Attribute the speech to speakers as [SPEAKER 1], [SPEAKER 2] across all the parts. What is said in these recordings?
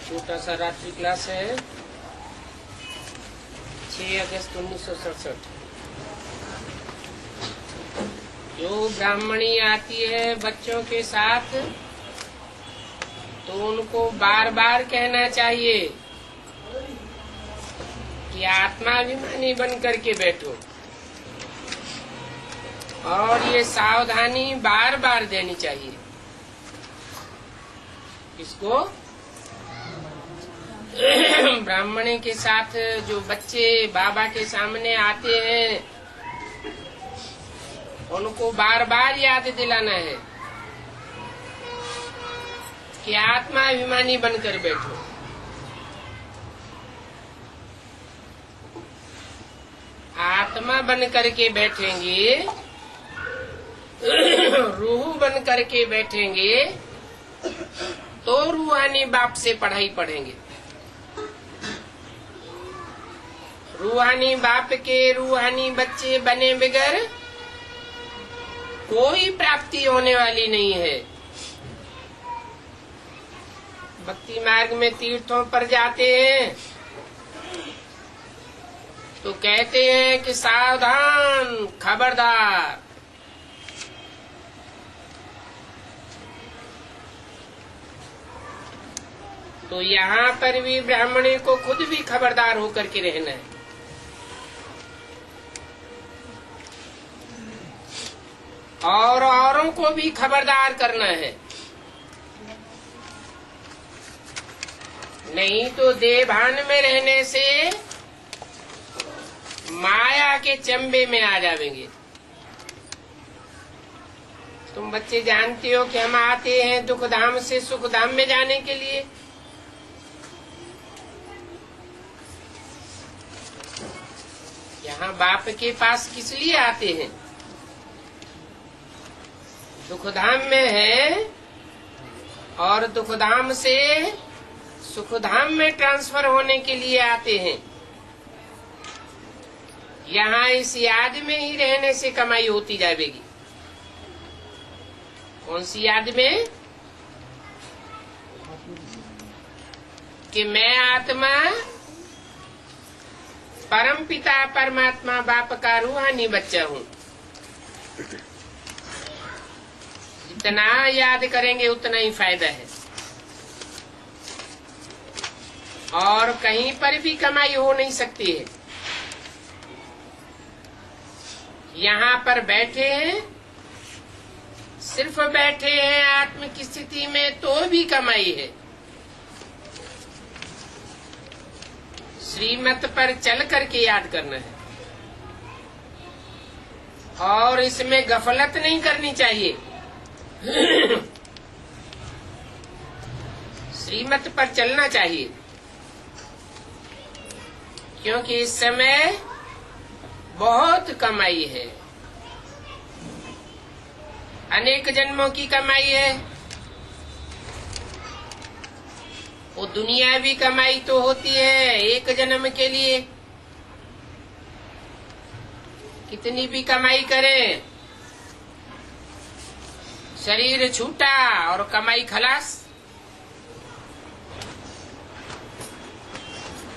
[SPEAKER 1] छोटा सा रात्रि क्लास है 6 अगस्त 1967। जो ब्राह्मणी आती है बच्चों के साथ तो उनको बार बार कहना चाहिए कि आत्माभिमानी बन करके बैठो, और ये सावधानी बार बार देनी चाहिए। इसको ब्राह्मणी के साथ जो बच्चे बाबा के सामने आते हैं उनको बार बार याद दिलाना है कि आत्माभिमानी बनकर बैठो। आत्मा बन करके बैठेंगे, रूह बन करके बैठेंगे तो रूहानी बाप से पढ़ाई पढ़ेंगे। रूहानी बाप के रूहानी बच्चे बने बगैर कोई प्राप्ति होने वाली नहीं है। भक्ति मार्ग में तीर्थों पर जाते हैं तो कहते हैं कि सावधान, खबरदार। तो यहाँ पर भी ब्राह्मणी को खुद भी खबरदार होकर के रहना है। और औरों को भी खबरदार करना है, नहीं तो देभान में रहने से माया के चंबे में आ जाएंगे। तुम बच्चे जानते हो कि हम आते हैं दुख धाम से सुख धाम में जाने के लिए। यहाँ बाप के पास किस लिए आते हैं? दुखधाम में है और दुखधाम से सुखधाम में ट्रांसफर होने के लिए आते हैं। यहाँ इस याद में ही रहने से कमाई होती जाएगी। कौन सी याद में? कि मैं आत्मा परम पिता परमात्मा बाप का रूहानी बच्चा हूँ। जितना याद करेंगे उतना ही फायदा है। और कहीं पर भी कमाई हो नहीं सकती है। यहाँ पर बैठे हैं, सिर्फ बैठे हैं आत्म की स्थिति में तो भी कमाई है। श्रीमत पर चल करके याद करना है और इसमें गफलत नहीं करनी चाहिए। श्रीमत पर चलना चाहिए, क्योंकि इस समय बहुत कमाई है। अनेक जन्मों की कमाई है। वो दुनियावी कमाई तो होती है एक जन्म के लिए। कितनी भी कमाई करें, शरीर छूटा और कमाई खलास।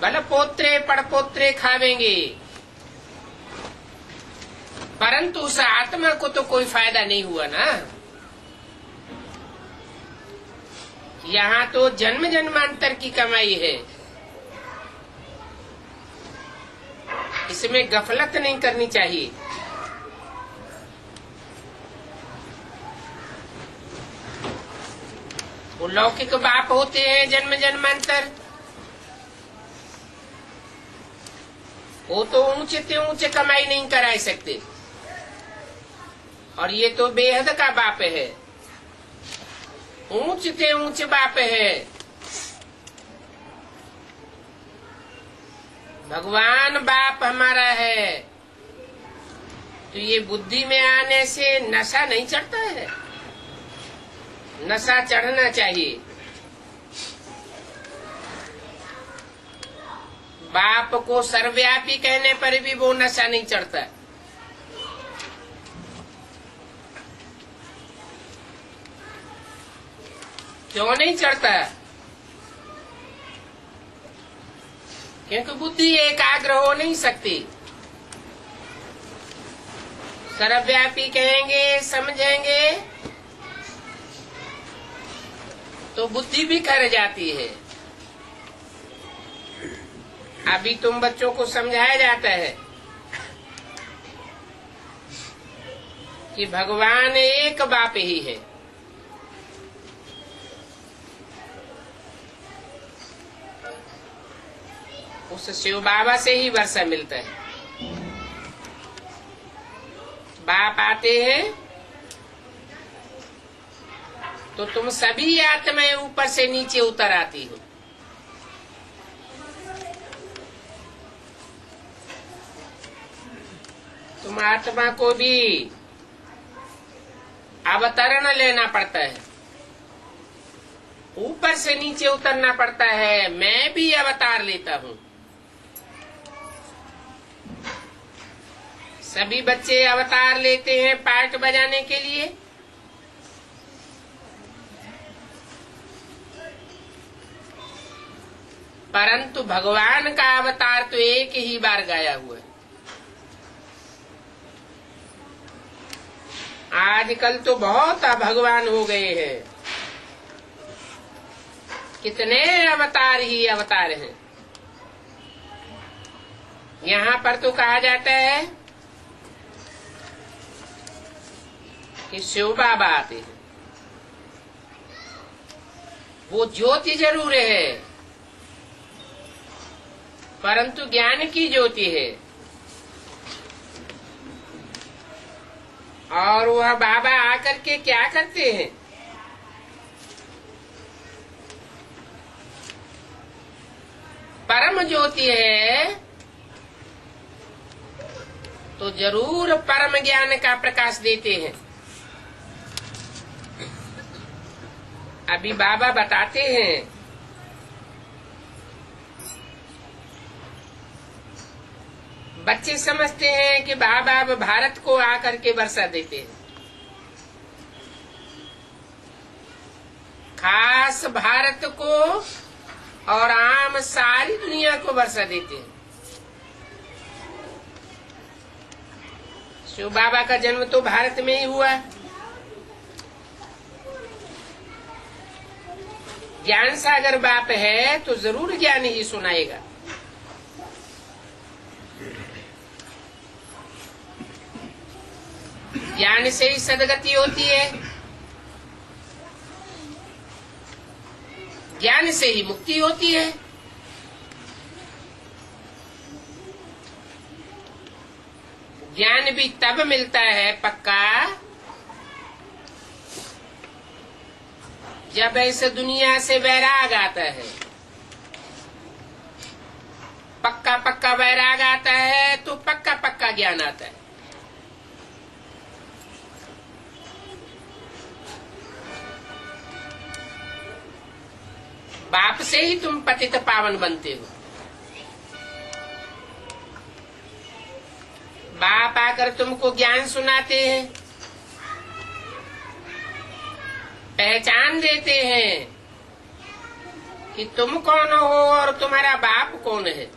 [SPEAKER 1] भले पोत्रे पड़पोत्रे खावेंगे, परंतु उस आत्मा को तो कोई फायदा नहीं हुआ ना। यहाँ तो जन्म जन्मांतर की कमाई है। इसमें गफलत नहीं करनी चाहिए। वो लौकिक बाप होते हैं जन्म जन्मांतर, वो तो ऊंचे से ऊंचे कमाई नहीं करा सकते। और ये तो बेहद का बाप है, ऊंचे से ऊंचे बाप है। भगवान बाप हमारा है। तो ये बुद्धि में आने से नशा नहीं चढ़ता है। नशा चढ़ना चाहिए। बाप को सर्वव्यापी कहने पर भी वो नशा नहीं चढ़ता। क्यों नहीं चढ़ता? क्योंकि बुद्धि एकाग्र हो नहीं सकती। सर्वव्यापी कहेंगे, समझेंगे तो बुद्धि भी कर जाती है। अभी तुम बच्चों को समझाया जाता है कि भगवान एक बाप ही है। उस शिव बाबा से ही वर्षा मिलता है। बाप आते हैं तो तुम सभी आत्माएं ऊपर से नीचे उतर आती हो। तुम आत्मा को भी अवतरण लेना पड़ता है, ऊपर से नीचे उतरना पड़ता है। मैं भी अवतार लेता हूँ। सभी बच्चे अवतार लेते हैं पार्ट बजाने के लिए। परंतु भगवान का अवतार तो एक ही बार गाया हुआ है। आजकल तो बहुत भगवान हो गए हैं, कितने अवतार ही अवतार हैं। यहाँ पर तो कहा जाता है कि शिव बाबा आते हैं। वो ज्योति जरूर है, परंतु ज्ञान की ज्योति है। और वह बाबा आकर के क्या करते हैं? परम ज्योति है तो जरूर परम ज्ञान का प्रकाश देते हैं। अभी बाबा बताते हैं बच्चे समझते हैं कि बाबा अब भारत को आकर के वर्षा देते हैं, खास भारत को और आम सारी दुनिया को वर्षा देते हैं। शिव बाबा का जन्म तो भारत में ही हुआ। ज्ञान सागर बाप है तो जरूर ज्ञान ही सुनाएगा। ज्ञान से ही सदगति होती है, ज्ञान से ही मुक्ति होती है। ज्ञान भी तब मिलता है पक्का जब इस दुनिया से वैराग आता है। पक्का पक्का वैराग आता है तो पक्का पक्का ज्ञान आता है। बाप से ही तुम पतित पावन बनते हो। बाप आकर तुमको ज्ञान सुनाते हैं, पहचान देते हैं कि तुम कौन हो और तुम्हारा बाप कौन है,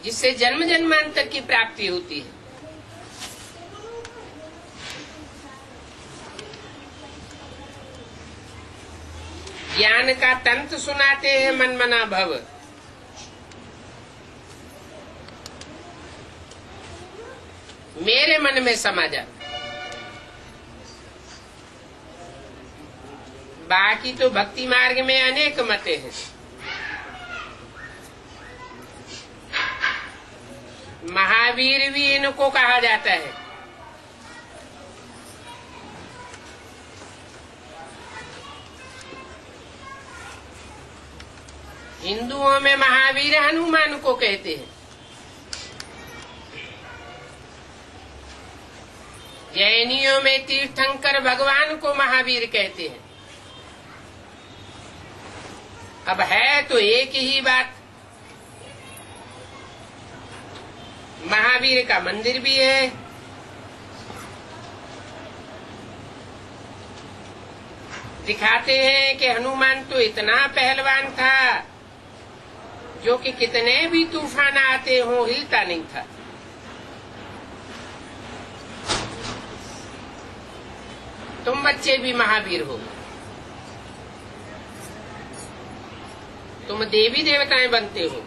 [SPEAKER 1] जिससे जन्म जन्मांतर की प्राप्ति होती है। ज्ञान का तंत्र सुनाते हैं, मन मना भव। मेरे मन में समा जा। बाकी तो भक्ति मार्ग में अनेक मते हैं। महावीर भी इनको कहा जाता है। हिंदुओं में महावीर हनुमान को कहते हैं। जैनियों में तीर्थंकर भगवान को महावीर कहते हैं। अब है तो एक ही बात। महावीर का मंदिर भी है, दिखाते हैं कि हनुमान तो इतना पहलवान था जो कि कितने भी तूफान आते हो हिलता नहीं था। तुम बच्चे भी महावीर हो, तुम देवी देवताएं बनते हो।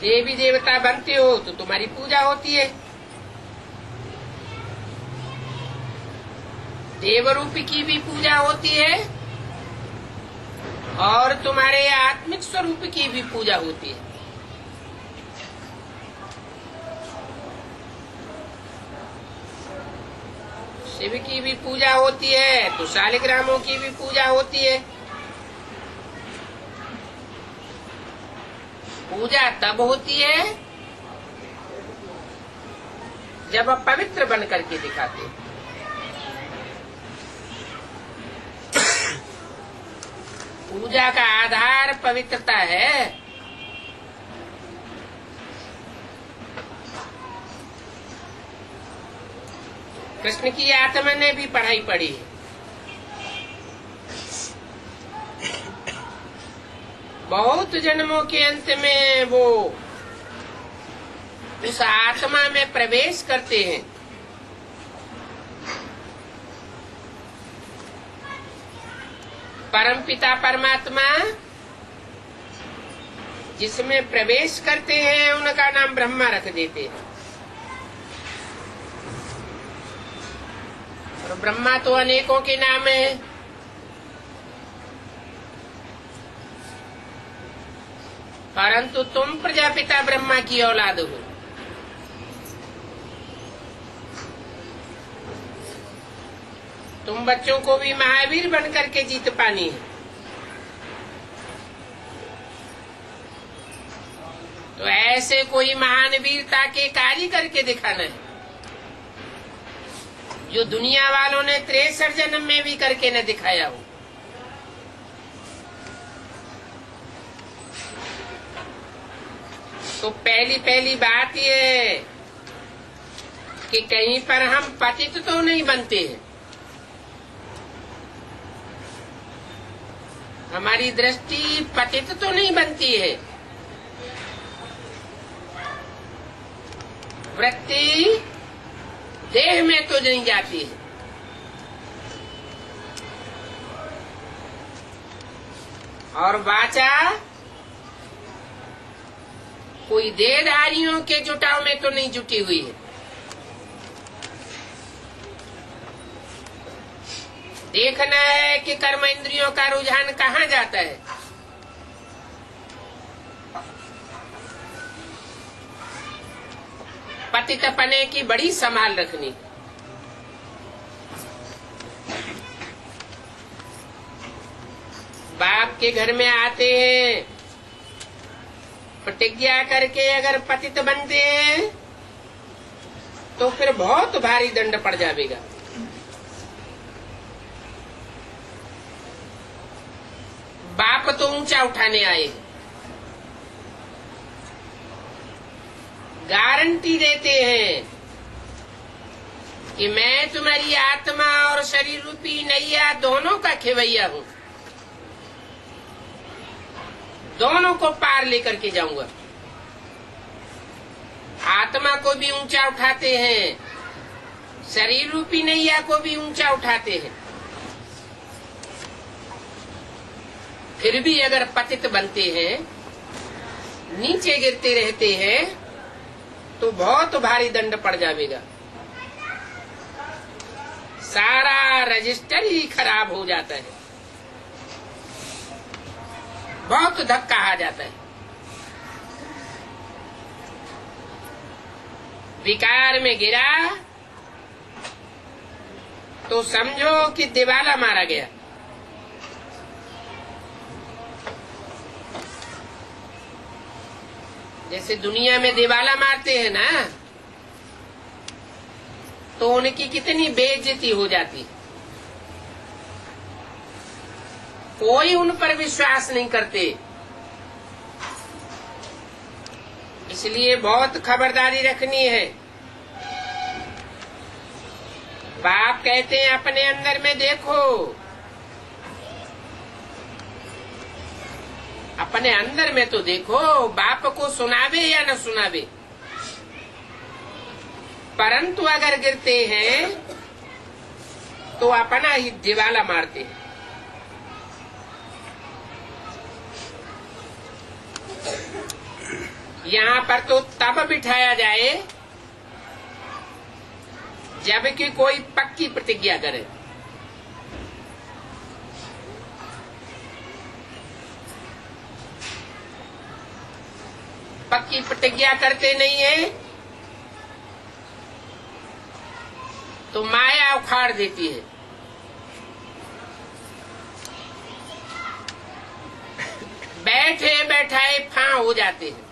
[SPEAKER 1] देवी देवता बनते हो तो तुम्हारी पूजा होती है। देवरूप की भी पूजा होती है और तुम्हारे आत्मिक स्वरूप की भी पूजा होती है। शिव की भी पूजा होती है तो शालिग्रामों की भी पूजा होती है। पूजा तब होती है जब आप पवित्र बन करके दिखाते हैं। पूजा का आधार पवित्रता है। कृष्ण की आत्मा ने भी पढ़ाई पढ़ी है। बहुत जन्मों के अंत में वो उस आत्मा में प्रवेश करते हैं। परमपिता परमात्मा जिसमें प्रवेश करते हैं उनका नाम ब्रह्मा रख देते हैं। और ब्रह्मा तो अनेकों के नाम है। परंतु तुम प्रजापिता ब्रह्मा की औलाद हो। तुम बच्चों को भी महावीर बन करके जीत पानी है। तो ऐसे कोई महान वीरता के कार्य करके दिखाना है जो दुनिया वालों ने 63 जन्म में भी करके न दिखाया हो। तो पहली बात यह है कि कहीं पर हम पतित तो नहीं बनते हैं। हमारी दृष्टि पतित तो नहीं बनती है। वृत्ति देह में तो नहीं जाती है। और वाचा कोई देहधारियों के जुटाव में तो नहीं जुटी हुई है। देखना है कि कर्म इंद्रियों का रुझान कहाँ जाता है। पतित पने की बड़ी संभाल रखनी। बाप के घर में आते हैं, प्रतिज्ञा करके अगर पतित बनते हैं तो फिर बहुत भारी दंड पड़ जाएगा। बाप तो ऊंचा उठाने आए, गारंटी देते हैं कि मैं तुम्हारी आत्मा और शरीर रूपी नैया दोनों का खेवैया हूँ, दोनों को पार लेकर के जाऊंगा। आत्मा को भी ऊंचा उठाते हैं, शरीर रूपी नैया को भी ऊंचा उठाते हैं। फिर भी अगर पतित बनते हैं, नीचे गिरते रहते हैं तो बहुत भारी दंड पड़ जाएगा। सारा रजिस्टर ही खराब हो जाता है, बहुत धक्का आ जाता है। विकार में गिरा तो समझो कि दिवाला मारा गया। जैसे दुनिया में दिवाला मारते हैं ना, तो उनकी कितनी बेइज्जती हो जाती। कोई उन पर विश्वास नहीं करते। इसलिए बहुत खबरदारी रखनी है। बाप कहते हैं अपने अंदर में देखो, अपने अंदर में तो देखो, बाप को सुनावे या न सुनावे, परंतु अगर गिरते हैं तो अपना ही दिवाला मारते हैं। यहाँ पर तो तब बिठाया जाए जबकि कोई पक्की प्रतिज्ञा करे। पक्की प्रतिज्ञा करते नहीं है तो माया उखाड़ देती है। बैठे बैठाए फां हो जाते हैं।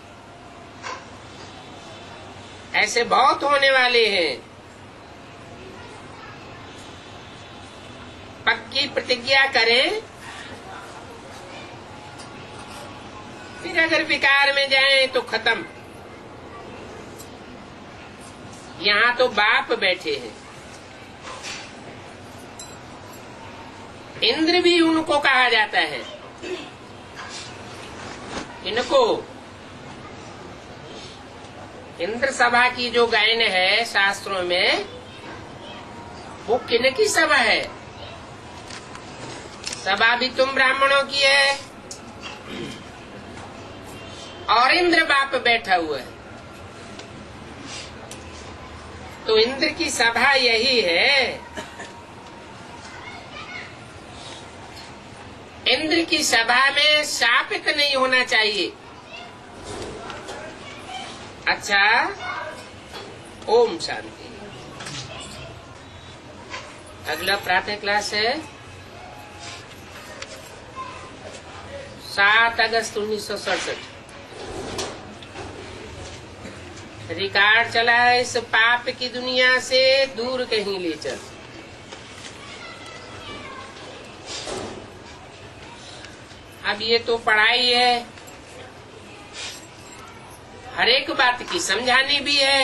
[SPEAKER 1] ऐसे बहुत होने वाले हैं। पक्की प्रतिज्ञा करें, फिर अगर विकार में जाएं तो खत्म। यहाँ तो बाप बैठे हैं। इंद्र भी उनको कहा जाता है। इनको इंद्र सभा की जो गायन है शास्त्रों में, वो किन की सभा है? सभा भी तुम ब्राह्मणों की है और इंद्र बाप बैठा हुआ है। तो इंद्र की सभा यही है। इंद्र की सभा में शापित नहीं होना चाहिए। अच्छा, ओम शांति। अगला प्रातः क्लास है 7 अगस्त 1967। रिकॉर्ड चला है इस पाप की दुनिया से दूर कहीं ले चल। अब ये तो पढ़ाई है, हर एक बात की समझानी भी है,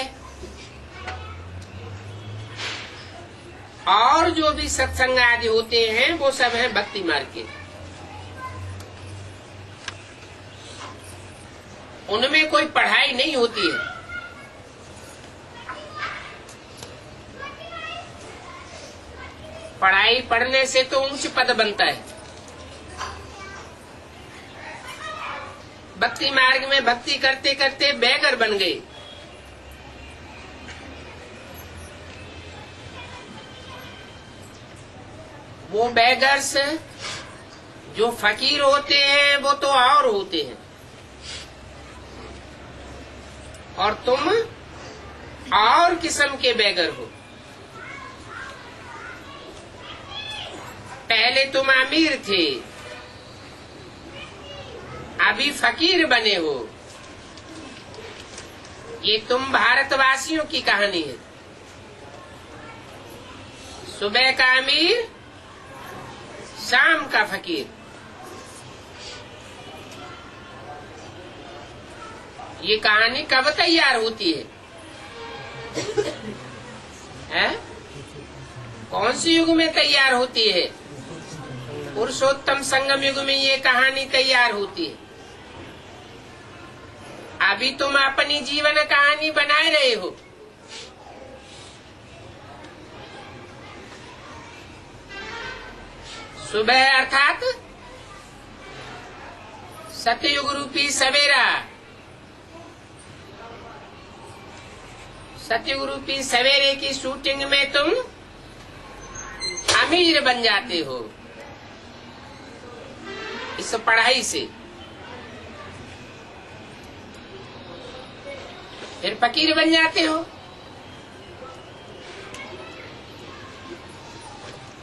[SPEAKER 1] और जो भी सत्संग आदि होते हैं वो सब है भक्ति मार्ग के। उनमें कोई पढ़ाई नहीं होती है। पढ़ाई पढ़ने से तो उच्च पद बनता है। भक्ति मार्ग में भक्ति करते करते बेगर बन गए। वो बेगर्स जो फकीर होते हैं वो तो और होते हैं, और तुम और किस्म के बेगर हो। पहले तुम अमीर थे, अभी फकीर बने हो। ये तुम भारतवासियों की कहानी है। सुबह का अमीर, शाम का फकीर। ये कहानी कब तैयार होती है? हैं? कौन सी युग में तैयार होती है? पुरुषोत्तम संगम युग में ये कहानी तैयार होती है। अभी तुम अपनी जीवन कहानी बनाए रहे हो। सुबह अर्थात सतयुग रूपी सवेरा। सतयुग रूपी सवेरे की शूटिंग में तुम अमीर बन जाते हो इस पढ़ाई से। फिर फकीर बन जाते हो।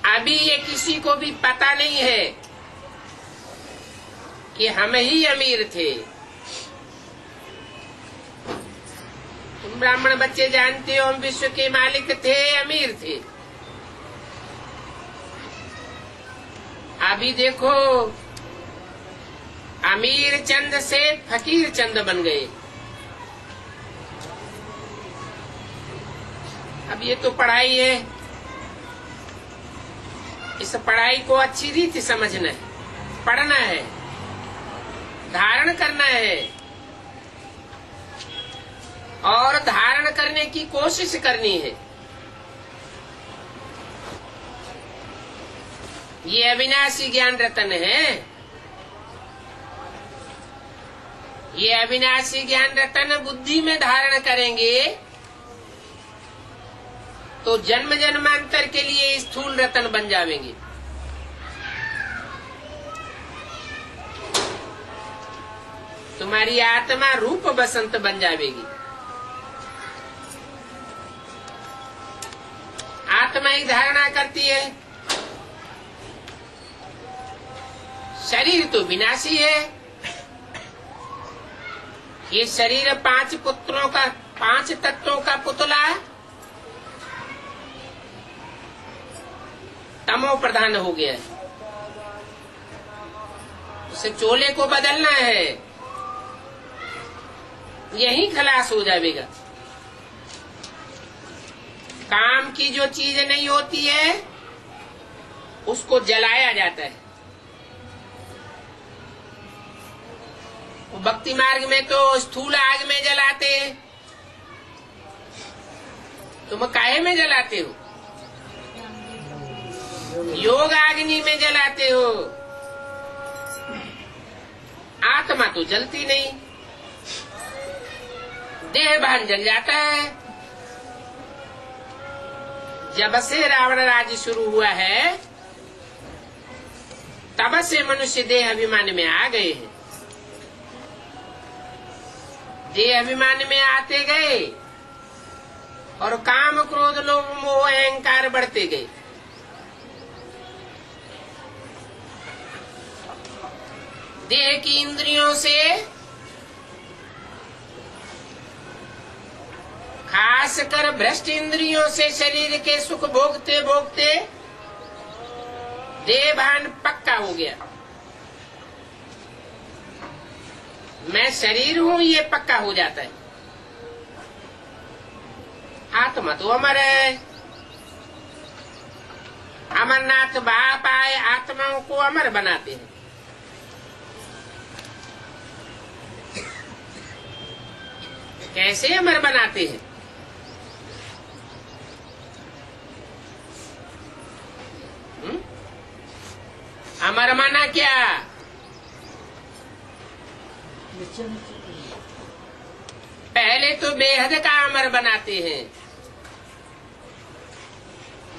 [SPEAKER 1] अभी ये किसी को भी पता नहीं है कि हम ही अमीर थे। तुम ब्राह्मण बच्चे जानते हो हम विश्व के मालिक थे, अमीर थे। अभी देखो अमीर चंद से फकीर चंद बन गए। अब ये तो पढ़ाई है। इस पढ़ाई को अच्छी रीति समझना है, पढ़ना है, धारण करना है और धारण करने की कोशिश करनी है। ये अविनाशी ज्ञान रतन है। ये अविनाशी ज्ञान रतन बुद्धि में धारण करेंगे तो जन्म जन्मांतर के लिए स्थूल रतन बन जाएंगे। तुम्हारी आत्मा रूप बसंत बन जाएगी। आत्मा ही धारणा करती है। शरीर तो विनाशी है। ये शरीर 5 पुत्रों का, 5 तत्वों का पुतला तमो प्रधान हो गया है। उसे चोले को बदलना है, यही खलास हो जाएगा। काम की जो चीज नहीं होती है उसको जलाया जाता है। भक्ति मार्ग में तो स्थूल आग में जलाते हैं, तुम काहे में जलाते हो? योग अग्नि में जलाते हो। आत्मा तो जलती नहीं, देह भान जल जाता है। जब से रावण राज्य शुरू हुआ है तब से मनुष्य देह अभिमान में आ गए हैं। देह अभिमान में आते गए और काम क्रोध लोभ मोह अहंकार बढ़ते गए। देह की इंद्रियों से, खासकर भ्रष्ट इंद्रियों से शरीर के सुख भोगते भोगते देह भान पक्का हो गया। मैं शरीर हूं, ये पक्का हो जाता है। आत्मा तो अमर है। अमरनाथ बाप आए आत्माओं को अमर बनाते हैं। कैसे अमर बनाते हैं? अमर माना क्या? पहले तो बेहद का अमर बनाते हैं।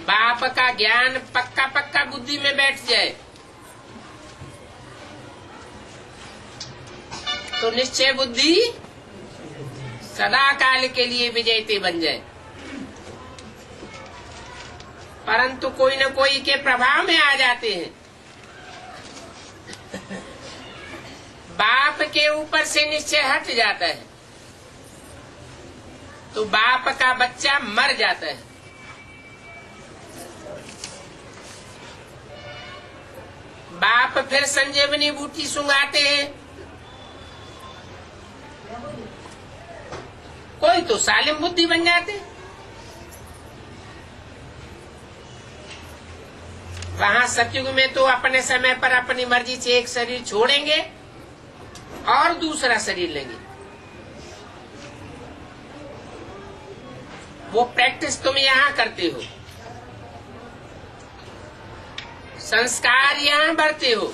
[SPEAKER 1] बाप का ज्ञान पक्का पक्का बुद्धि में बैठ जाए तो निश्चय बुद्धि सदा काल के लिए विजयते बन जाए। परंतु कोई न कोई के प्रभाव में आ जाते हैं। बाप के ऊपर से निश्चय हट जाता है तो बाप का बच्चा मर जाता है। बाप फिर संजीवनी बूटी सुंघाते हैं। कोई तो सालिम बुद्धि बन जाते। वहां सतयुग में तो अपने समय पर अपनी मर्जी से एक शरीर छोड़ेंगे और दूसरा शरीर लेंगे। वो प्रैक्टिस तुम यहाँ करते हो, संस्कार यहाँ बढ़ते हो,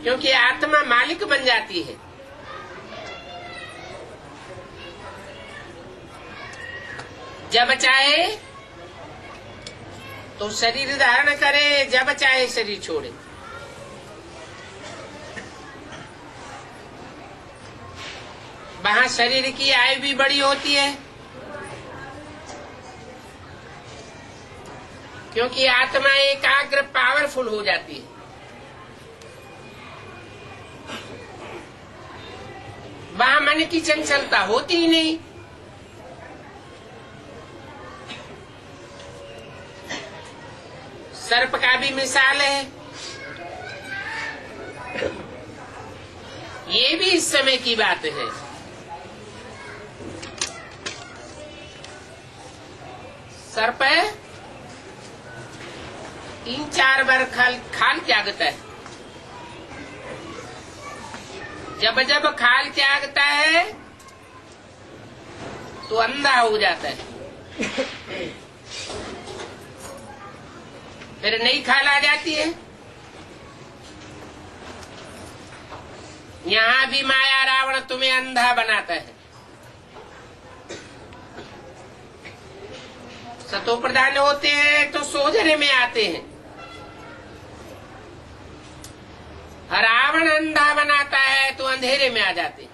[SPEAKER 1] क्योंकि आत्मा मालिक बन जाती है। जब चाहे तो शरीर धारण करे, जब चाहे शरीर छोड़े। वहां शरीर की आयु भी बड़ी होती है क्योंकि आत्मा एकाग्र पावरफुल हो जाती है। वहां मन की चंचलता होती ही नहीं। सर्प का भी मिसाल है, ये भी इस समय की बात है। सर्प 3-4 बार खाल त्यागता है, जब जब खाल त्यागता है तो अंधा हो जाता है, फिर नई खाल आ जाती है। यहाँ भी माया रावण तुम्हें अंधा बनाता है। सतो प्रधान होते हैं तो सोजरे में आते हैं, रावण अंधा बनाता है तो अंधेरे में आ जाते हैं।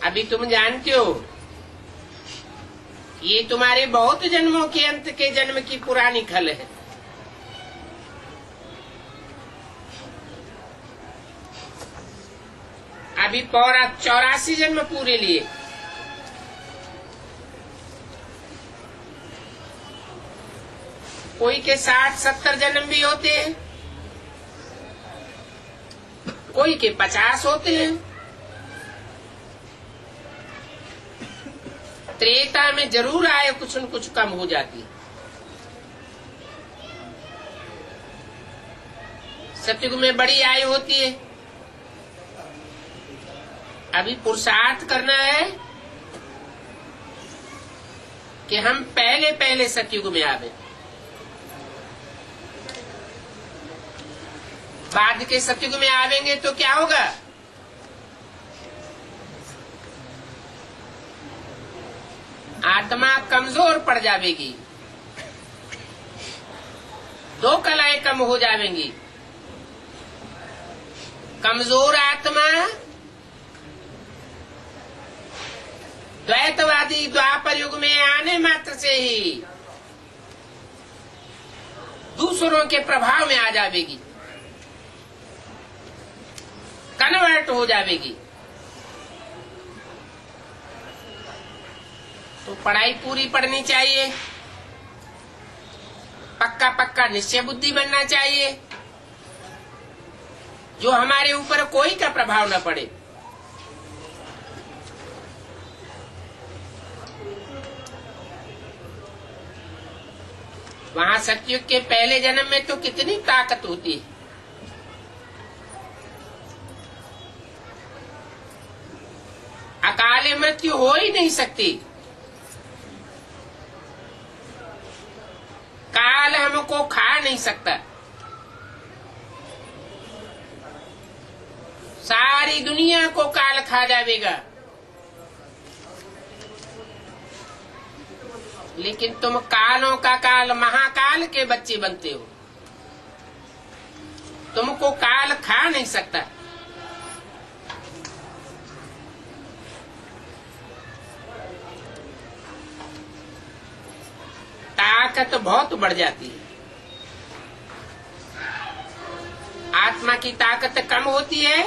[SPEAKER 1] अभी तुम जानते हो ये तुम्हारे बहुत जन्मों के अंत के जन्म की पुरानी खल है। अभी 84 जन्म पूरे लिए। कोई के 60-70 जन्म भी होते हैं, कोई के 50 होते हैं। त्रेता में जरूर आयु कुछ न कुछ कम हो जाती है। सतयुग में बड़ी आयु होती है। अभी पुरुषार्थ करना है कि हम पहले पहले सतयुग में आवे, बाद के सतयुग में आवेंगे तो क्या होगा? आत्मा कमजोर पड़ जाएगी, 2 कलाएं कम हो जाएंगी। कमजोर आत्मा द्वैतवादी द्वापर युग में आने मात्र से ही दूसरों के प्रभाव में आ जाएगी, कन्वर्ट हो जाएगी। तो पढ़ाई पूरी पढ़नी चाहिए, पक्का पक्का निश्चय बुद्धि बनना चाहिए, जो हमारे ऊपर कोई का प्रभाव न पड़े। वहां सतयुग के पहले जन्म में तो कितनी ताकत होती है। अकाले मृत्यु हो ही नहीं सकती। काल हमको खा नहीं सकता। सारी दुनिया को काल खा जाएगा, लेकिन तुम कालों का काल महाकाल के बच्चे बनते हो। तुमको काल खा नहीं सकता। ताकत बहुत बढ़ जाती है। आत्मा की ताकत कम होती है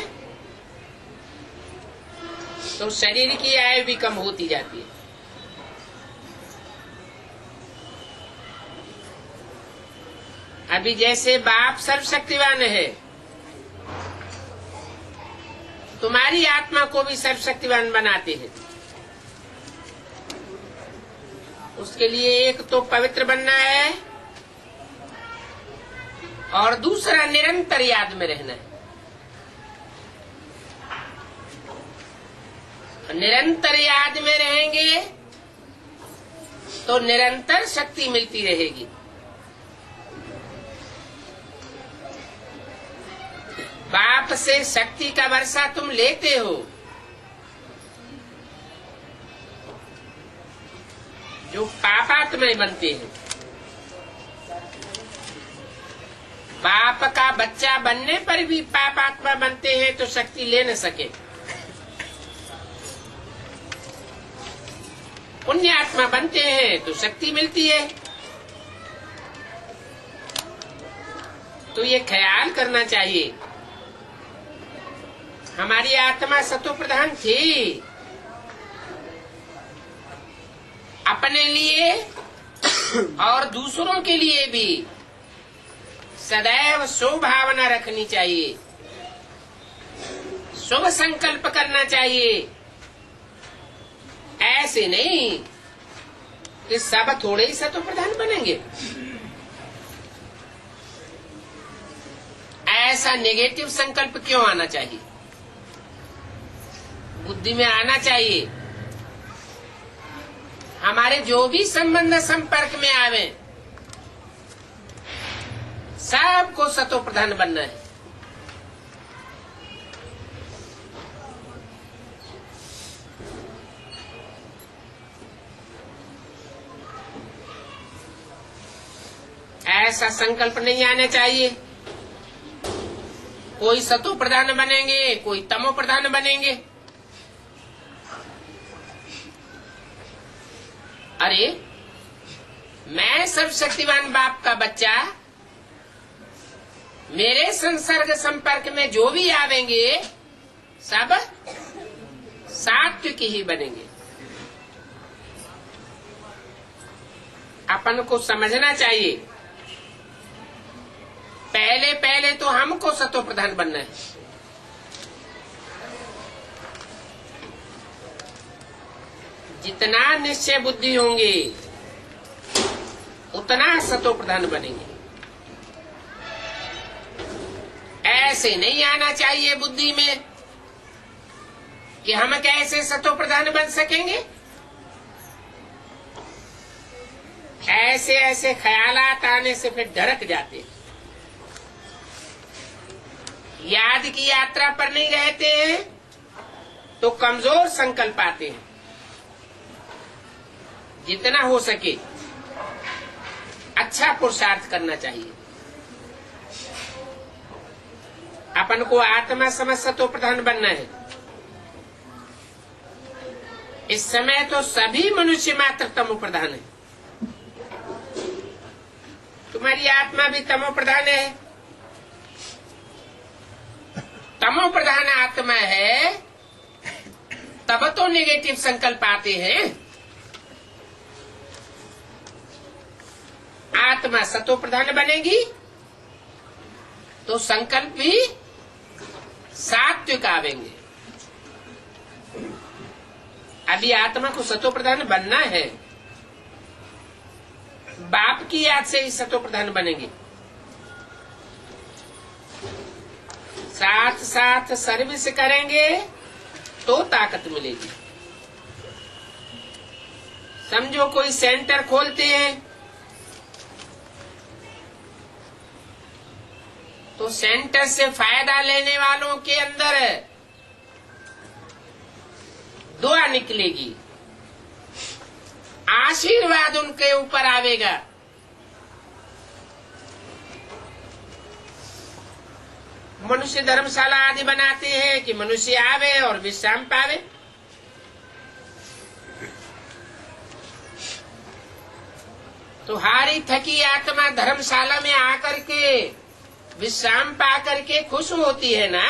[SPEAKER 1] तो शरीर की आयु भी कम होती जाती है। अभी जैसे बाप सर्वशक्तिवान है, तुम्हारी आत्मा को भी सर्वशक्तिवान बनाते हैं। उसके लिए एक तो पवित्र बनना है और दूसरा निरंतर याद में रहना है। निरंतर याद में रहेंगे तो निरंतर शक्ति मिलती रहेगी। बाप से शक्ति का वर्षा तुम लेते हो, जो पापात्मा बनते हैं। बाप का बच्चा बनने पर भी पापात्मा बनते हैं तो शक्ति ले न सके। पुण्यात्मा बनते हैं तो शक्ति मिलती है। तो ये ख्याल करना चाहिए। हमारी आत्मा सतो प्रधान थी, अपने लिए और दूसरों के लिए भी सदैव शुभ भावना रखनी चाहिए, शुभ संकल्प करना चाहिए। ऐसे नहीं कि सब थोड़े ही सतो प्रधान बनेंगे। ऐसा नेगेटिव संकल्प क्यों आना चाहिए? बुद्धि में आना चाहिए। हमारे जो भी संबंध संपर्क में आवे सबको सतो प्रधान बनना है। ऐसा संकल्प नहीं आना चाहिए कोई सतो प्रधान बनेंगे, कोई तमो प्रधान बनेंगे। अरे मैं सर्वशक्तिवान बाप का बच्चा, मेरे संसर्ग संपर्क में जो भी आवेंगे सब सात्विक ही बनेंगे। अपन को समझना चाहिए, पहले पहले तो हमको सतो प्रधान बनना है। जितना निश्चय बुद्धि होंगे उतना सतो प्रधान बनेंगे। ऐसे नहीं आना चाहिए बुद्धि में कि हम कैसे सतो प्रधान बन सकेंगे। ऐसे ऐसे ख्यालात आने से फिर डरक जाते, याद की यात्रा पर नहीं रहते हैं तो कमजोर संकल्प आते हैं। जितना हो सके अच्छा पुरुषार्थ करना चाहिए। अपन को आत्मा समझ सतो प्रधान बनना है। इस समय तो सभी मनुष्य मात्र तमो प्रधान है। तुम्हारी आत्मा भी तमो प्रधान है। तमो प्रधान आत्मा है तब तो नेगेटिव संकल्प आते हैं। आत्मा सतो प्रधान बनेगी तो संकल्प भी सात्विक आवेंगे। अभी आत्मा को सतो प्रधान बनना है, बाप की याद से ही सतो प्रधान बनेंगे। साथ साथ सर्विस करेंगे तो ताकत मिलेगी। समझो कोई सेंटर खोलते हैं तो सेंटर से फायदा लेने वालों के अंदर दुआ निकलेगी, आशीर्वाद उनके ऊपर आवेगा। मनुष्य धर्मशाला आदि बनाते हैं कि मनुष्य आवे और विश्राम पावे। तो हारी थकी आत्मा धर्मशाला में आकर के विश्राम पा करके खुश होती है ना।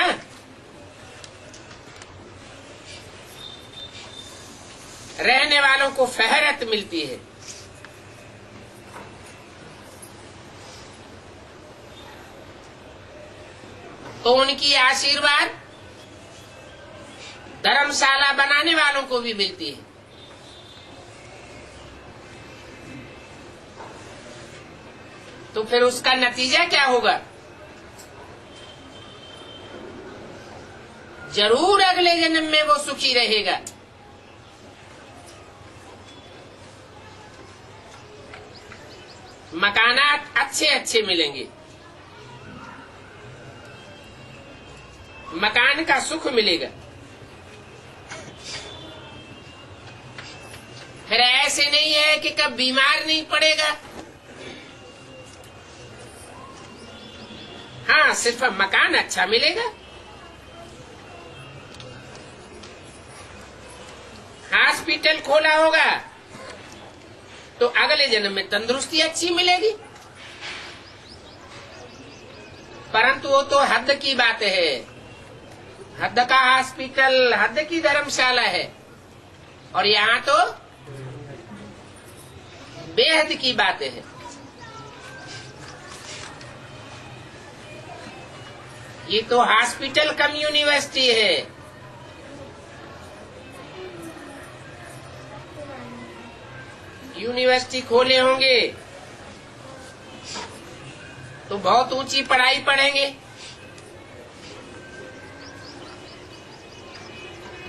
[SPEAKER 1] रहने वालों को फहरत मिलती है। तो उनकी आशीर्वाद धर्मशाला बनाने वालों को भी मिलती है। तो फिर उसका नतीजा क्या होगा? जरूर अगले जन्म में वो सुखी रहेगा। मकानात अच्छे अच्छे मिलेंगे, मकान का सुख मिलेगा। फिर ऐसे नहीं है कि कब बीमार नहीं पड़ेगा। हाँ, सिर्फ मकान अच्छा मिलेगा। हॉस्पिटल खोला होगा तो अगले जन्म में तंदुरुस्ती अच्छी मिलेगी। परंतु वो तो हद की बात है। हद का हॉस्पिटल, हद की धर्मशाला है, और यहाँ तो बेहद की बात है। ये तो हॉस्पिटल कम यूनिवर्सिटी है। यूनिवर्सिटी खोले होंगे तो बहुत ऊंची पढ़ाई पढ़ेंगे।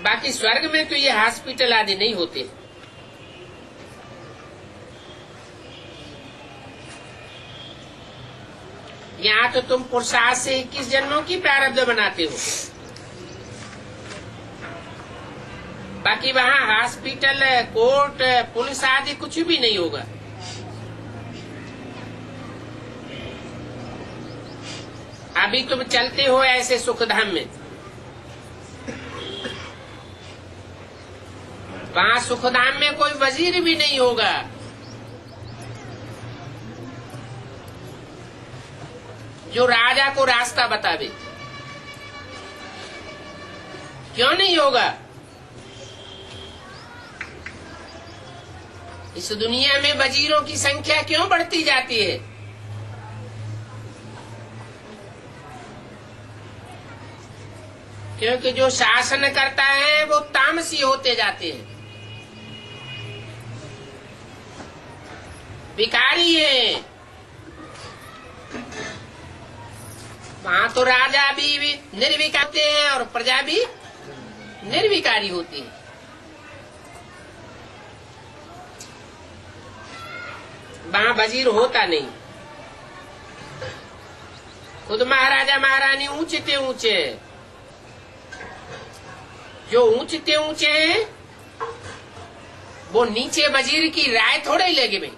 [SPEAKER 1] बाकी स्वर्ग में तो ये हॉस्पिटल आदि नहीं होते। यहाँ तो तुम पुरुषार्थ से 21 जन्मों की प्रारब्ध बनाते हो। बाकी वहाँ हॉस्पिटल, कोर्ट, पुलिस आदि कुछ भी नहीं होगा। अभी तुम चलते हो ऐसे सुखधाम में, वहाँ सुखधाम में कोई वजीर भी नहीं होगा। जो राजा को रास्ता बतावे। क्यों नहीं होगा? इस दुनिया में वजीरों की संख्या क्यों बढ़ती जाती है? क्योंकि जो शासन करता है वो तामसी होते जाते हैं, भिखारी है। वहां तो राजा भी निर्विकार होते हैं और प्रजा भी निर्विकारी होती है। वहां वजीर होता नहीं। खुद महाराजा महारानी ऊंचे ऊंचे, जो ऊंचे ऊंचे हैं वो नीचे वजीर की राय थोड़े ही लेंगे भाई।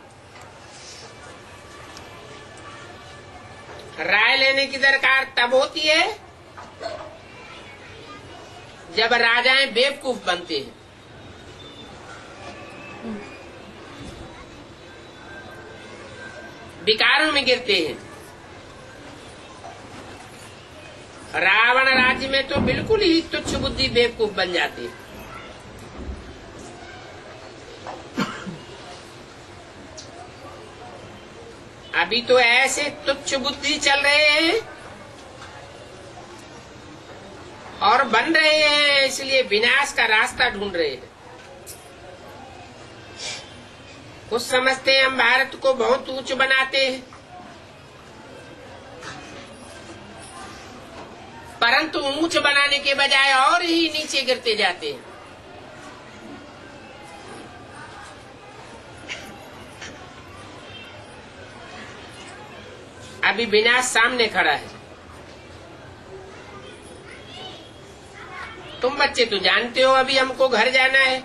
[SPEAKER 1] राय लेने की दरकार तब होती है जब राजाएं बेवकूफ बनते हैं। विकारों में गिरते हैं। रावण राज्य में तो बिल्कुल ही तुच्छ बुद्धि बेवकूफ बन जाती है। अभी तो ऐसे तुच्छ बुद्धि चल रहे हैं और बन रहे हैं, इसलिए विनाश का रास्ता ढूंढ रहे हैं। कुछ समझते हैं हम भारत को बहुत ऊंच बनाते हैं, परंतु ऊंच बनाने के बजाय और ही नीचे गिरते जाते हैं। अभी विनाश सामने खड़ा है। तुम बच्चे तो जानते हो अभी हमको घर जाना है।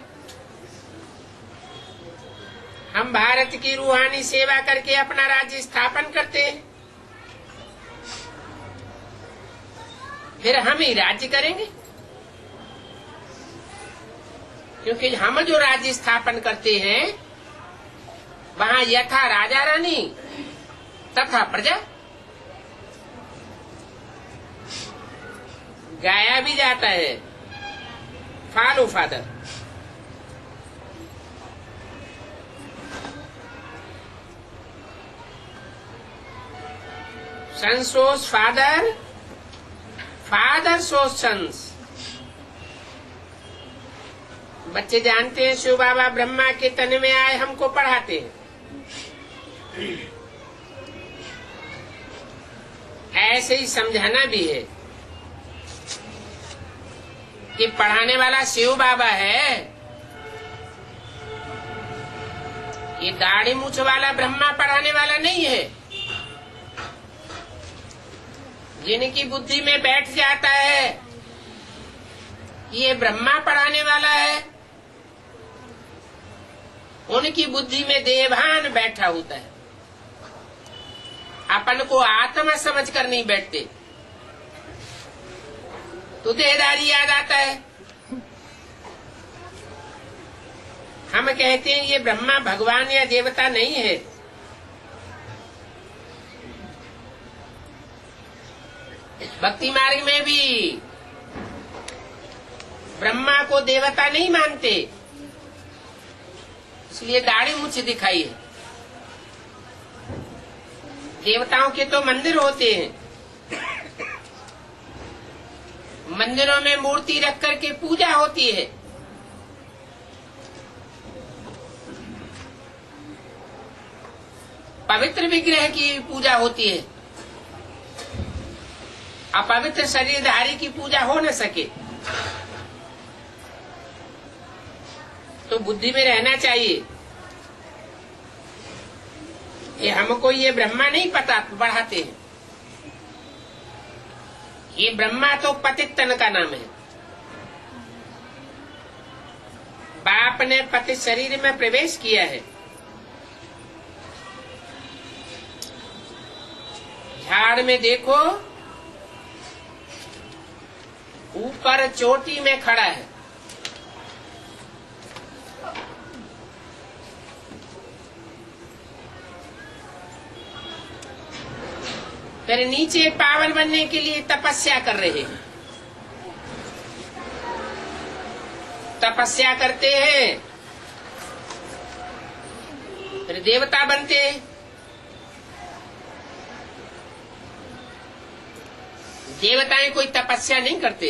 [SPEAKER 1] हम भारत की रूहानी सेवा करके अपना राज्य स्थापन करते हैं, फिर हम ही राज्य करेंगे। क्योंकि हम जो राज्य स्थापन करते हैं वहां यथा राजा रानी तथा प्रजा। गाया भी जाता है फॉलो फादर। सन सोस फादर, फादर सोस सन्स। बच्चे जानते हैं शिव बाबा ब्रह्मा के तन में आए हमको पढ़ाते हैं। ऐसे ही समझाना भी है कि पढ़ाने वाला शिव बाबा है, ये दाढ़ी मूछ वाला ब्रह्मा पढ़ाने वाला नहीं है। जिनकी बुद्धि में बैठ जाता है ये ब्रह्मा पढ़ाने वाला है, उनकी बुद्धि में देवभान बैठा होता है। अपन को आत्मा समझ कर नहीं बैठते तो देहदारी याद आता है। हम कहते हैं ये ब्रह्मा भगवान या देवता नहीं है। भक्ति मार्ग में भी ब्रह्मा को देवता नहीं मानते, इसलिए दाढ़ी मूछ दिखाई है। देवताओं के तो मंदिर होते हैं, मंदिरों में मूर्ति रख करके पूजा होती है। पवित्र विग्रह की पूजा होती है, अपवित्र शरीरधारी की पूजा हो न सके। तो बुद्धि में रहना चाहिए। ये हमको ये ब्रह्मा नहीं पता बढ़ाते हैं। ये ब्रह्मा तो पतित तन का नाम है। बाप ने पतित शरीर में प्रवेश किया है। झाड़ में देखो, ऊपर चोटी में खड़ा है, फिर नीचे पावन बनने के लिए तपस्या कर रहे हैं। तपस्या करते हैं, फिर देवता बनते हैं। देवताएं कोई तपस्या नहीं करते,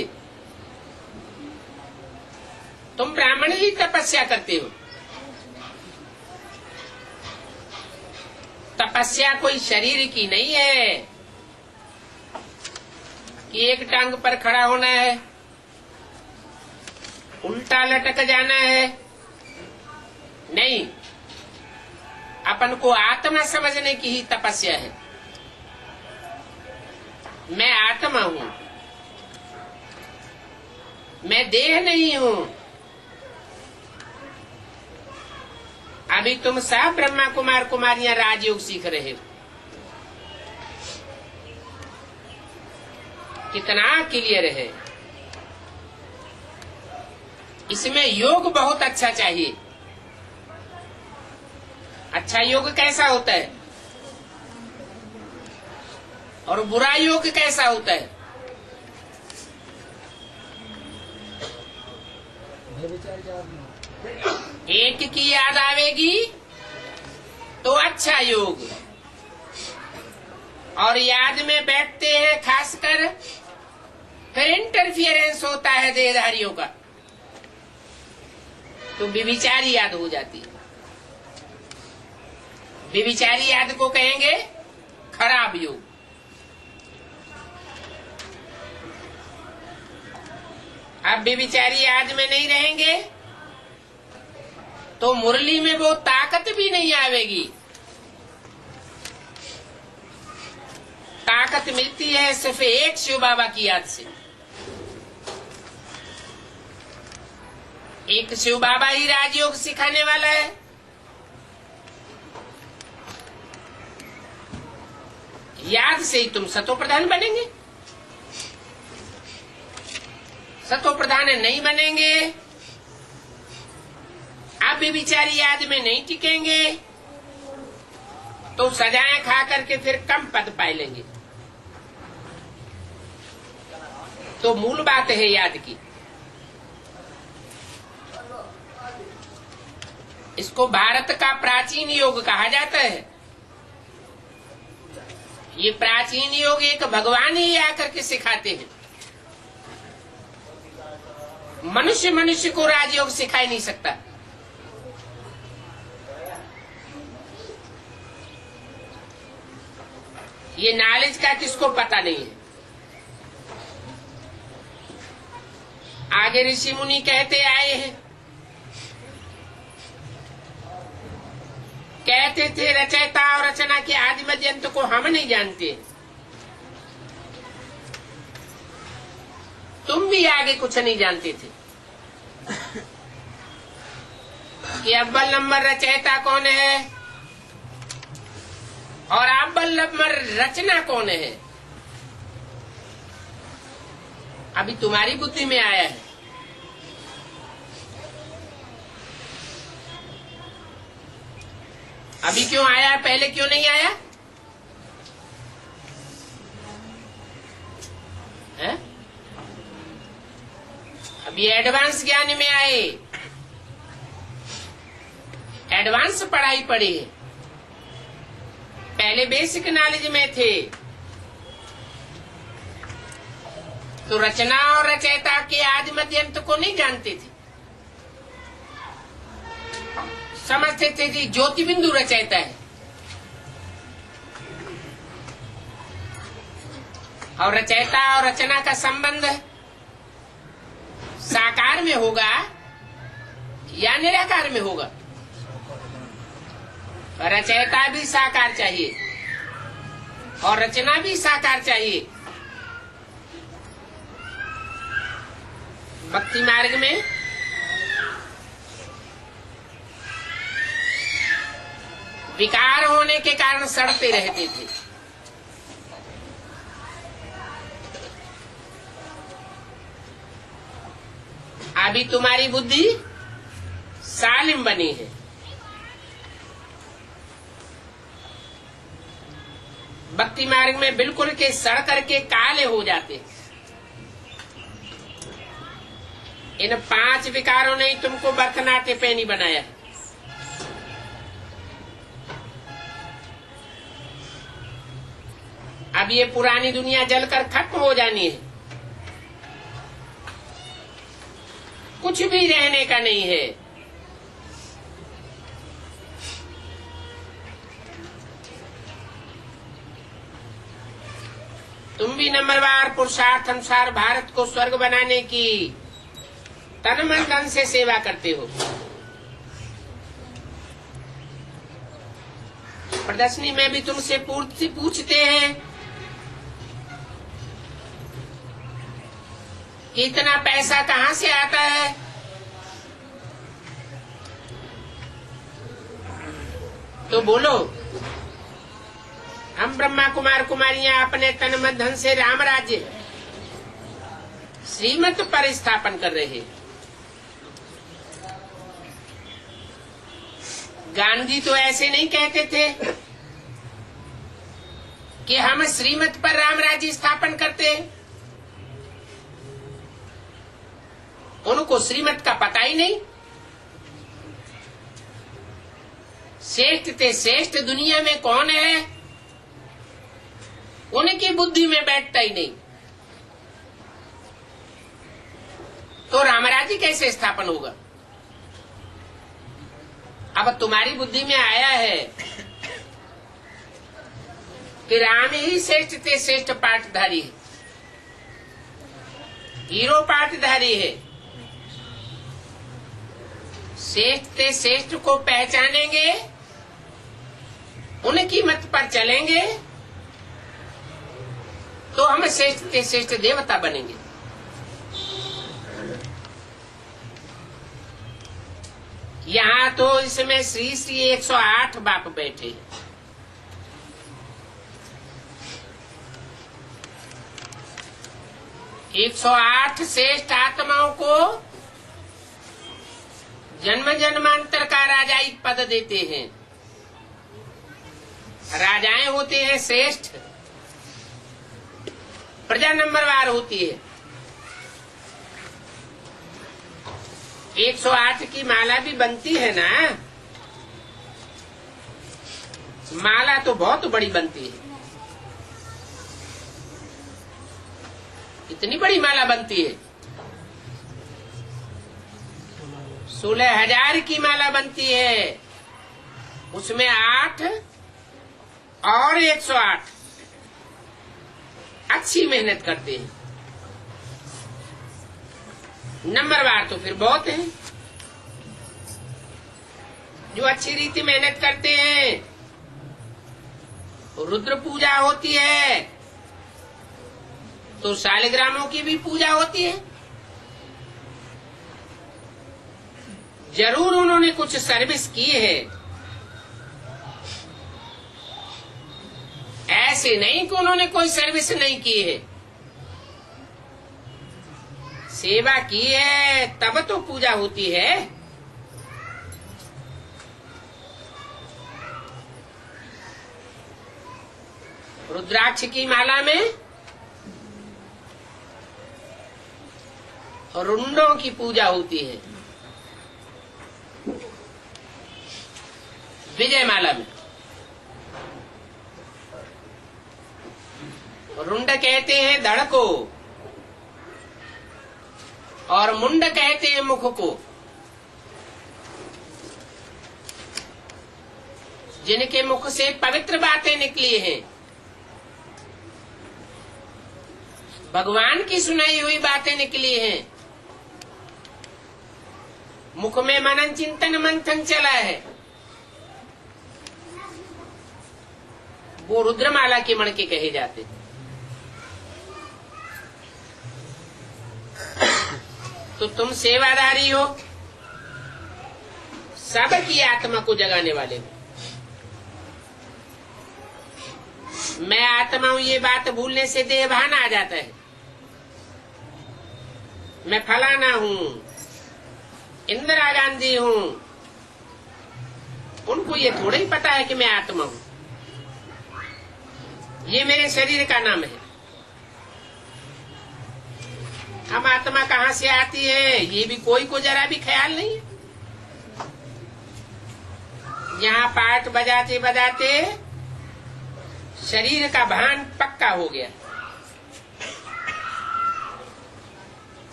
[SPEAKER 1] तुम ब्राह्मण ही तपस्या करते हो। तपस्या कोई शरीर की नहीं है कि एक टांग पर खड़ा होना है, उल्टा लटक जाना है। नहीं, अपन को आत्मा समझने की ही तपस्या है। मैं आत्मा हूं, मैं देह नहीं हूं। अभी तुम सब ब्रह्मा कुमार कुमारियां राजयोग सीख रहे हो। कितना क्लियर है। इसमें योग बहुत अच्छा चाहिए। अच्छा योग कैसा होता है और बुरा योग कैसा होता है? एक की याद आवेगी तो अच्छा योग, और याद में बैठते हैं खासकर, फिर इंटरफियरेंस होता है देहधारियों का, तो व्यभिचारी याद हो जाती है। व्यभिचारी याद को कहेंगे खराब योग। अब व्यभिचारी याद में नहीं रहेंगे तो मुरली में वो ताकत भी नहीं आवेगी। ताकत मिलती है सिर्फ एक शिव बाबा की याद से। एक शिव बाबा ही राजयोग सिखाने वाला है। याद से ही तुम सतो प्रधान बनेंगे। सतो प्रधान नहीं बनेंगे, आप भी बेचारी याद में नहीं टिकेंगे, तो सजाएं खा करके फिर कम पद पाए लेंगे। तो मूल बात है याद की। इसको भारत का प्राचीन योग कहा जाता है। ये प्राचीन योग एक भगवान ही आकर के सिखाते हैं। मनुष्य मनुष्य को राजयोग सिखा नहीं सकता। ये नॉलेज का किसको पता नहीं है। आगे ऋषि मुनि कहते आए हैं, कहते थे रचयिता और रचना के आदि मध्य अंत को हम नहीं जानते। तुम भी आगे कुछ नहीं जानते थे कि अव्वल नंबर रचयिता कौन है और अव्वल नंबर रचना कौन है। अभी तुम्हारी बुद्धि में आया है। अभी क्यों आया, पहले क्यों नहीं आया है? अभी एडवांस ज्ञान में आए, एडवांस पढ़ाई पढ़ी है। पहले बेसिक नॉलेज में थे तो रचना और रचयिता के आदि मध्य अंत को नहीं जानते थे। समझते थे कि ज्योति बिंदु रचयिता है, और रचयिता और रचना का संबंध साकार में होगा या निराकार में होगा? रचयिता भी साकार चाहिए और रचना भी साकार चाहिए। भक्ति मार्ग में विकार होने के कारण सड़ते रहते थे। अभी तुम्हारी बुद्धि सालिम बनी है। भक्ति मार्ग में बिल्कुल के सड़ करके काले हो जाते। इन 5 विकारों ने तुमको भरतनाट्य पे नहीं बनाया। अब ये पुरानी दुनिया जलकर खत्म हो जानी है, कुछ भी रहने का नहीं है। तुम भी नंबरवार पुरुषार्थ अनुसार भारत को स्वर्ग बनाने की तन मन धन से सेवा करते हो। प्रदर्शनी में भी तुमसे पूछते हैं कि इतना पैसा कहाँ से आता है? तो बोलो, हम ब्रह्मा कुमार कुमारियां अपने तन मन धन से राम राज्य श्रीमत पर स्थापन कर रहे। गांधी तो ऐसे नहीं कहते थे कि हम श्रीमत पर राम राज्य स्थापन करते हैं। उनको श्रीमत का पता ही नहीं। श्रेष्ठ ते श्रेष्ठ दुनिया में कौन है, उनकी बुद्धि में बैठता ही नहीं। तो रामराज्य कैसे स्थापन होगा? अब तुम्हारी बुद्धि में आया है कि राम ही श्रेष्ठ ते श्रेष्ठ पाठधारी है, हीरो पाठधारी है। श्रेष्ठ ते श्रेष्ठ को पहचानेंगे, उनकी मत पर चलेंगे तो हम श्रेष्ठ ते श्रेष्ठ देवता बनेंगे। यहाँ तो इसमें श्री श्री 108 बाप बैठे। एक 108 श्रेष्ठ आत्माओं को जन्म जन्मांतर का राजाई पद देते हैं। राजाएं होते हैं श्रेष्ठ, प्रजा नंबरवार होती है। 108 की माला भी बनती है ना, माला तो बहुत बड़ी बनती है। इतनी बड़ी माला बनती है, 16,000 की माला बनती है। उसमें 8 और 108 अच्छी मेहनत करते हैं। नंबरवार तो फिर बहुत हैं जो अच्छी रीति मेहनत करते हैं। रुद्र पूजा होती है तो शालिग्रामों की भी पूजा होती है। जरूर उन्होंने कुछ सर्विस की है, ऐसे नहीं कि उन्होंने कोई सर्विस नहीं की है। सेवा की है तब तो पूजा होती है। रुद्राक्ष की माला में रुंडों की पूजा होती है। विजय माला में रुंड कहते हैं धड़ को और मुंड कहते हैं मुख को। जिनके मुख से पवित्र बातें निकली हैं भगवान की सुनाई हुई बातें निकली हैं, मुख में मनन चिंतन मंथन चला है, वो रुद्रमाला के मण के कहे जाते। तो तुम सेवादारी हो, सबकी आत्मा को जगाने वाले हो। मैं आत्मा हूं ये बात भूलने से देहभान आ जाता है। मैं फलाना हूं, इंदिरा गांधी हूं, उनको ये थोड़ा ही पता है कि मैं आत्मा हूं, ये मेरे शरीर का नाम है। हम आत्मा कहां से आती है ये भी कोई को जरा भी ख्याल नहीं है। यहाँ पाठ बजाते बजाते शरीर का भान पक्का हो गया,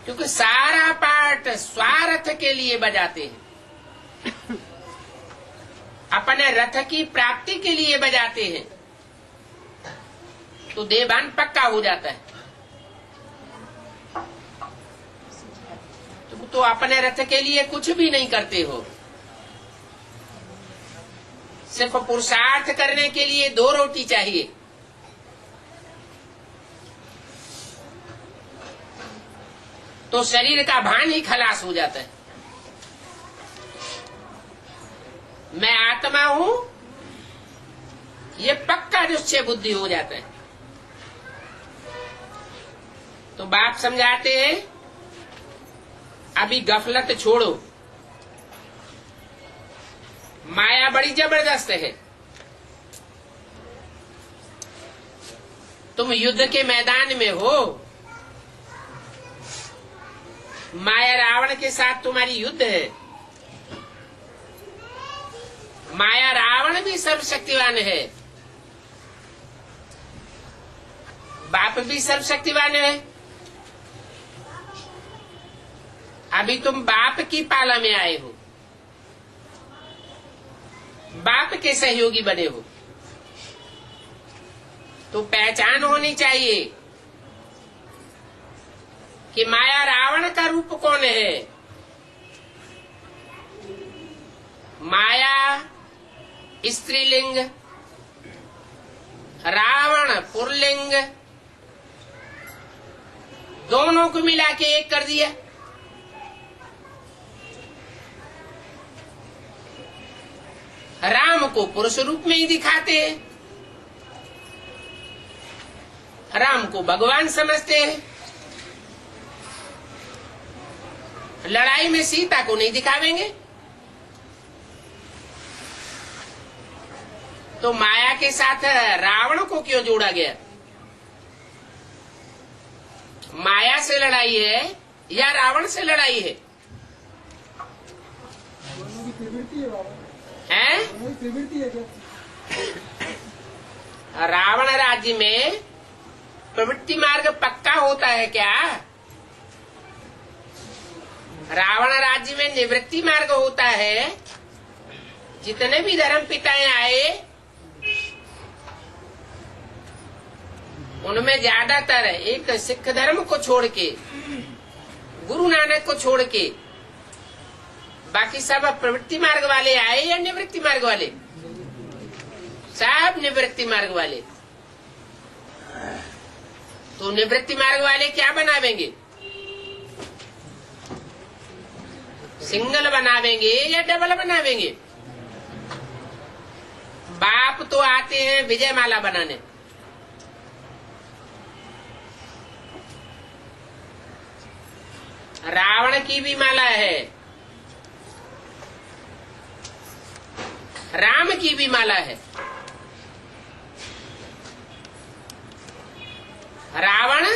[SPEAKER 1] क्योंकि सारा पाठ स्वार्थ के लिए बजाते हैं, अपने रथ की प्राप्ति के लिए बजाते हैं, तो देहभान पक्का हो जाता है। तो अपने रथ के लिए कुछ भी नहीं करते हो, सिर्फ पुरुषार्थ करने के लिए 2 रोटी चाहिए। तो शरीर का भान ही खलास हो जाता है। मैं आत्मा हूं ये पक्का निश्चय बुद्धि हो जाता है। तो बाप समझाते हैं अभी गफलत छोड़ो, माया बड़ी जबरदस्त है। तुम युद्ध के मैदान में हो, माया रावण के साथ तुम्हारी युद्ध है। माया रावण भी सर्वशक्तिवान है, बाप भी सर्वशक्तिवान है। अभी तुम बाप की पाला में आए हो, बाप के सहयोगी बने हो, तो पहचान होनी चाहिए कि माया रावण का रूप कौन है। माया स्त्रीलिंग, रावण पुल्लिंग, दोनों को मिला के एक कर दिया। राम को पुरुष रूप में ही दिखाते हैं, राम को भगवान समझते हैं। लड़ाई में सीता को नहीं दिखावेंगे, तो माया के साथ रावण को क्यों जोड़ा गया? माया से लड़ाई है या रावण से लड़ाई है? रावण राज्य में प्रवृत्ति मार्ग पक्का होता है क्या? रावण राज्य में निवृत्ति मार्ग होता है। जितने भी धर्म पिताएं आए उनमें ज्यादातर एक सिख धर्म को छोड़ के, गुरु नानक को छोड़ के, बाकी सब प्रवृत्ति मार्ग वाले आए या निवृत्ति मार्ग वाले? सब निवृत्ति मार्ग वाले। तो निवृत्ति मार्ग वाले क्या बनावेंगे? सिंगल बनावेंगे या डबल बनावेंगे? बाप तो आते हैं विजय माला बनाने, रावण की भी माला है, राम की भी माला है। रावण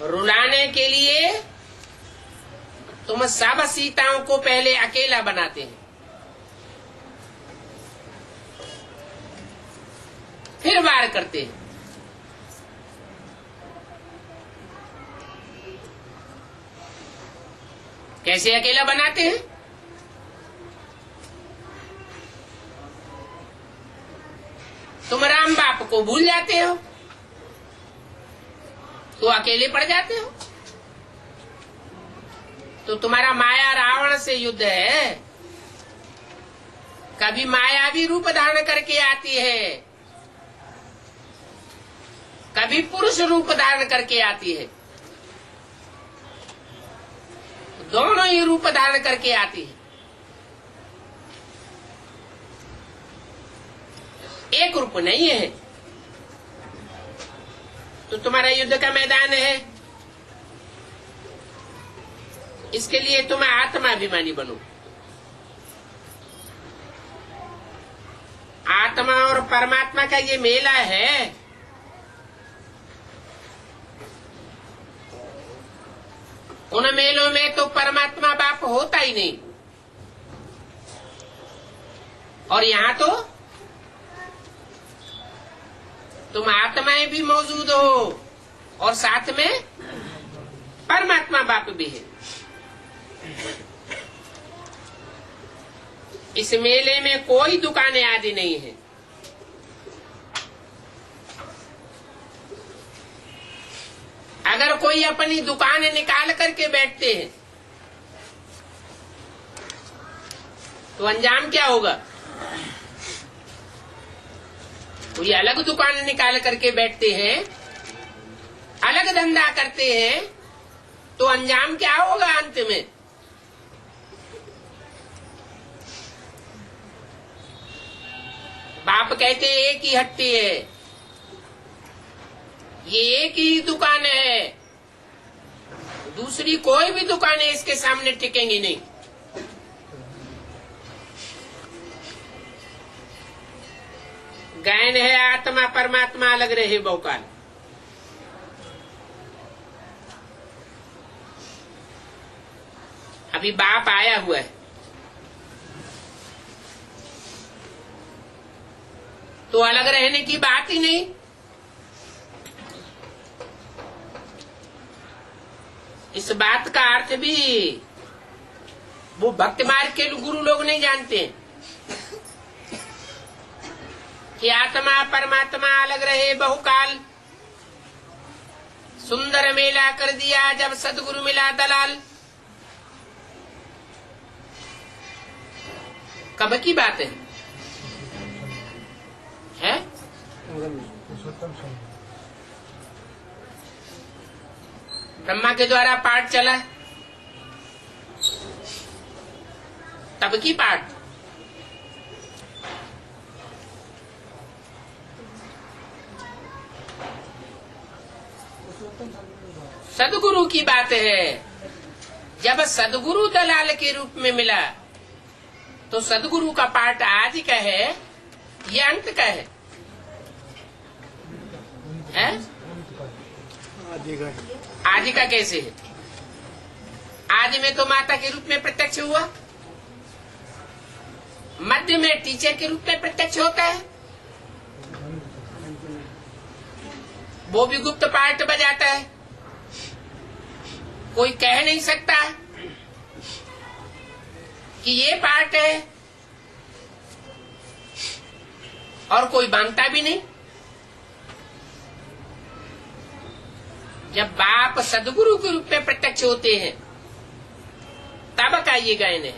[SPEAKER 1] रुलाने के लिए तुम सब सीताओं को पहले अकेला बनाते हैं, फिर वार करते हैं। कैसे अकेला बनाते हैं? तुम राम बाप को भूल जाते हो, तो अकेले पड़ जाते हो। तो तुम्हारा माया रावण से युद्ध है। कभी माया भी रूप धारण करके आती है, कभी पुरुष रूप धारण करके आती है, दोनों ही रूप धारण करके आती है। एक रूप नहीं है। तो तुम्हारा युद्ध का मैदान है, इसके लिए तुम आत्माभिमानी बनो। आत्मा और परमात्मा का ये मेला है। उन मेलों में तो परमात्मा बाप होता ही नहीं, और यहां तो तुम आत्माएं भी मौजूद हो और साथ में परमात्मा बाप भी है। इस मेले में कोई दुकानें आदि नहीं है। अगर कोई अपनी दुकानें निकाल करके बैठते हैं तो अंजाम क्या होगा? कोई अलग दुकान निकाल करके बैठते हैं, अलग धंधा करते हैं, तो अंजाम क्या होगा अंत में? बाप कहते एक ही हट्टी है, ये एक ही दुकान है, दूसरी कोई भी दुकानें इसके सामने टिकेंगी नहीं। गैन है आत्मा परमात्मा अलग रहे बहुकाल। अभी बाप आया हुआ है तो अलग रहने की बात ही नहीं। इस बात का अर्थ भी वो भक्त मार्ग के गुरु लोग नहीं जानते कि आत्मा परमात्मा अलग रहे बहुकाल। सुंदर मेला कर दिया जब सदगुरु मिला दलाल। कब की बात है? ब्रह्मा के द्वारा पाठ चला तब की पाठ। सदगुरु की बात है। जब सदगुरु दलाल के रूप में मिला तो सदगुरु का पाठ आज का है या अंत का है? आदि का कैसे है? आदि में तो माता के रूप में प्रत्यक्ष हुआ, मध्य में टीचर के रूप में प्रत्यक्ष होता है, वो भी गुप्त पाठ बजाता है। कोई कह नहीं सकता कि ये पाठ है और कोई मानता भी नहीं। जब बाप सदगुरु के रूप में प्रत्यक्ष होते हैं तब का ये गायन है।